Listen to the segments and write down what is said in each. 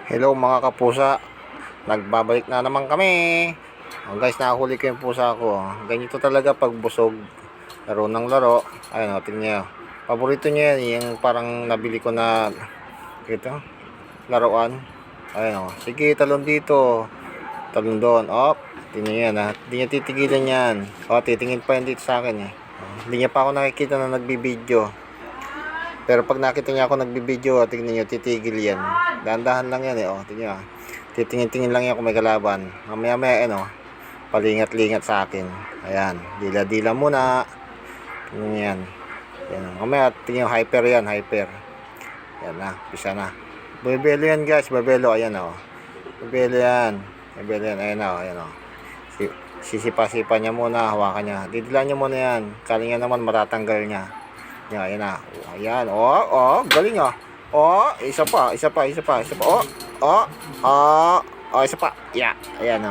Hello mga kapusa, nagbabalik na naman kami. Guys, nakahuli ko yung pusa ko. Ganito talaga pag busog, laro ng laro. Ayun, tingnan nyo. Paborito niya yan, yung parang nabili ko na ito, laruan. Ayun, sige, talon dito, talon doon. Tingnan nyo yan, hindi niya titigilan yan. Titingin pa yan dito sa akin. Hindi niya pa ako nakikita na nagbibideo. Pero pag nakita niya ako nagbibideo, tingnan niyo, titigil yan. Dahan-dahan lang yan tingnan niyo. Titingin-tingin lang yan kung may kalaban. Mamaya-maya palingat-lingat sa akin. Ayan, dila-dila muna. Tingnan niyo yan. Ayan, mamaya tingnan niyo, hyper yan, hyper. Ayan na, pisa na. Bebelo yan guys, bebelo, ayan Bebelo yan. Bebelo yan, ayan Sisipa-sipa niya muna, hawakan niya. Didilan niya muna yan. Kala niya naman matatanggal niya. Ayan na. Ayan. Galing isa pa. Isa pa. Isa pa. Isa pa. Yeah. Ayan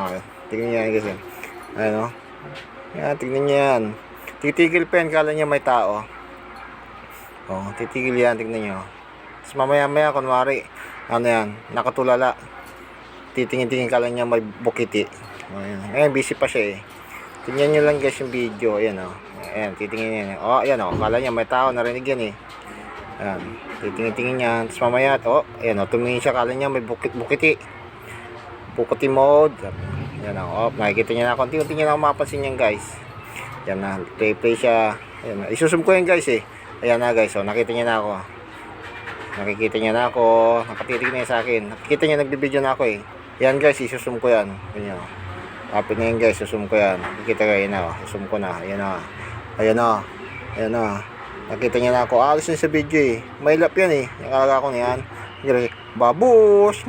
tingnan niya guys. Ayan Ayan, tingnan niya yan. Titigil pa yan, kala niya may tao. Titigil yan, tingnan niyo. Tapos mamaya kunwari, nakatulala. Titingin-tingin, kala niya may bukiti. Ayan, busy pa siya Tingnan niyo lang guys yung video. Ayan Ayan, titingin yan. Ayan kala niya may tao, narinig yan Ayan, titingin yan. Tapos mamaya, ayan tumingin siya, kala niya may bukiti mode. Ayan nakikita niya na, konti-unti niya na mapapansin yan guys. Ayan na, play siya. Ayan isusum ko yan guys Ayan na guys, nakita niya na ako. Nakikita niya na ako, nakatitig na yan sa akin. Nakikita niya, nagbibideo na ako Ayan guys, isusum ko yan. Ayan Kapit na yun guys, susum ko yan. Nakikita kayo susum ko na. Ayan na. Nakita niya na ako. Alis na sa video May lap yan Yung alaga ko na yan. Babush!